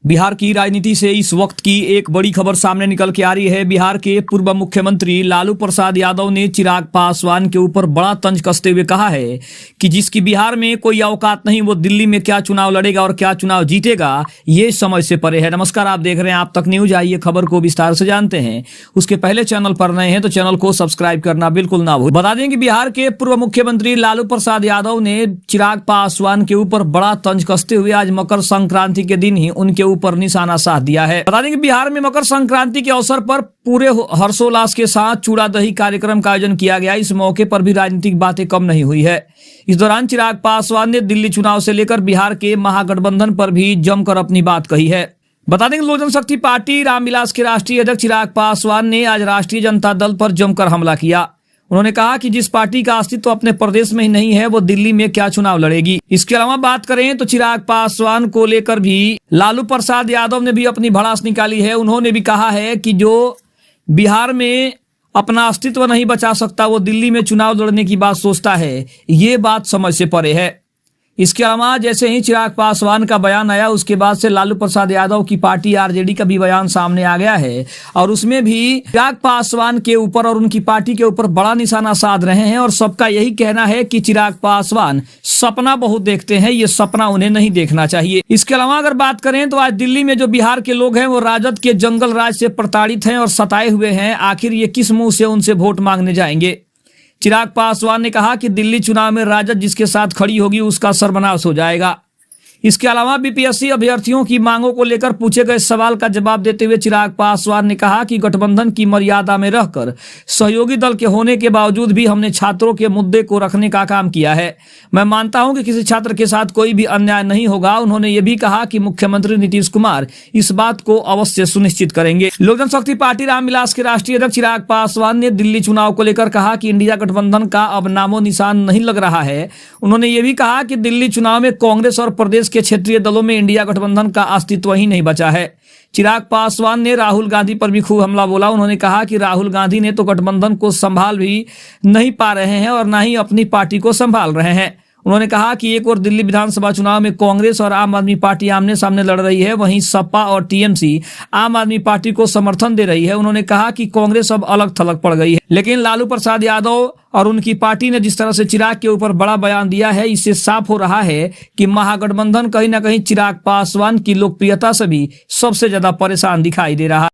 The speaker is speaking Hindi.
बिहार की राजनीति से इस वक्त की एक बड़ी खबर सामने निकल के आ रही है। बिहार के पूर्व मुख्यमंत्री लालू प्रसाद यादव ने चिराग पासवान के ऊपर बड़ा तंज कसते हुए कहा है कि जिसकी बिहार में कोई औकात नहीं, वो दिल्ली में क्या चुनाव लड़ेगा और क्या चुनाव जीतेगा, ये समझ से परे है। नमस्कार, आप देख रहे हैं आप तक न्यूज। आइए खबर को विस्तार से जानते हैं। उसके पहले चैनल पर नए हैं तो चैनल को सब्सक्राइब करना बिल्कुल ना भूलें। बता दें कि बिहार के पूर्व मुख्यमंत्री लालू प्रसाद यादव ने चिराग पासवान के ऊपर बड़ा तंज कसते हुए आज मकर संक्रांति के दिन ही उनके ऊपर निशाना साध दिया है। बता दें कि बिहार में मकर संक्रांति के अवसर पर पूरे हर्षोल्लास के साथ चूड़ा दही कार्यक्रम का आयोजन किया गया। इस मौके पर भी राजनीतिक बातें कम नहीं हुई है। इस दौरान चिराग पासवान ने दिल्ली चुनाव से लेकर बिहार के महागठबंधन पर भी जमकर अपनी बात कही है। बता दें कि लोक जनशक्ति पार्टी रामविलास के राष्ट्रीय अध्यक्ष चिराग पासवान ने आज राष्ट्रीय जनता दल पर जमकर हमला किया। उन्होंने कहा कि जिस पार्टी का अस्तित्व अपने प्रदेश में ही नहीं है, वो दिल्ली में क्या चुनाव लड़ेगी। इसके अलावा बात करें तो चिराग पासवान को लेकर भी लालू प्रसाद यादव ने भी अपनी भड़ास निकाली है। उन्होंने भी कहा है कि जो बिहार में अपना अस्तित्व नहीं बचा सकता, वो दिल्ली में चुनाव लड़ने की बात सोचता है। ये बात समझ से परे है। इसके अलावा जैसे ही चिराग पासवान का बयान आया, उसके बाद से लालू प्रसाद यादव की पार्टी आरजेडी का भी बयान सामने आ गया है और उसमें भी चिराग पासवान के ऊपर और उनकी पार्टी के ऊपर बड़ा निशाना साध रहे हैं और सबका यही कहना है कि चिराग पासवान सपना बहुत देखते हैं, ये सपना उन्हें नहीं देखना चाहिए। इसके अलावा अगर बात करें तो आज दिल्ली में जो बिहार के लोग हैं वो राजद के जंगल राज से प्रताड़ित हैं और सताए हुए हैं। आखिर ये किस मुंह से उनसे वोट मांगने जाएंगे। चिराग पासवान ने कहा कि दिल्ली चुनाव में राजद जिसके साथ खड़ी होगी उसका सर्वनाश हो जाएगा। इसके अलावा बीपीएससी अभ्यर्थियों की मांगों को लेकर पूछे गए सवाल का जवाब देते हुए चिराग पासवान ने कहा कि गठबंधन की मर्यादा में रहकर सहयोगी दल के होने के बावजूद भी हमने छात्रों के मुद्दे को रखने का काम किया है। मैं मानता हूं कि किसी छात्र के साथ कोई भी अन्याय नहीं होगा। उन्होंने ये भी कहा कि मुख्यमंत्री नीतीश कुमार इस बात को अवश्य सुनिश्चित करेंगे। लोक जनशक्ति पार्टी रामविलास के राष्ट्रीय अध्यक्ष चिराग पासवान ने दिल्ली चुनाव को लेकर कहा कि इंडिया गठबंधन का अब नामो निशान नहीं लग रहा है। उन्होंने ये भी कहा कि दिल्ली चुनाव में कांग्रेस और प्रदेश के क्षेत्रीय दलों में इंडिया गठबंधन का अस्तित्व ही नहीं बचा है। चिराग पासवान ने राहुल गांधी पर भी खूब हमला बोला। उन्होंने कहा कि राहुल गांधी ने तो गठबंधन को संभाल भी नहीं पा रहे हैं और ना ही अपनी पार्टी को संभाल रहे हैं। उन्होंने कहा कि एक और दिल्ली विधानसभा चुनाव में कांग्रेस और आम आदमी पार्टी आमने सामने लड़ रही है, वहीं सपा और टीएमसी आम आदमी पार्टी को समर्थन दे रही है। उन्होंने कहा कि कांग्रेस अब अलग थलग पड़ गई है। लेकिन लालू प्रसाद यादव और उनकी पार्टी ने जिस तरह से चिराग के ऊपर बड़ा बयान दिया है, इससे साफ हो रहा है कि महागठबंधन कहीं ना कहीं चिराग पासवान की लोकप्रियता से भी सबसे ज्यादा परेशान दिखाई दे रहा है।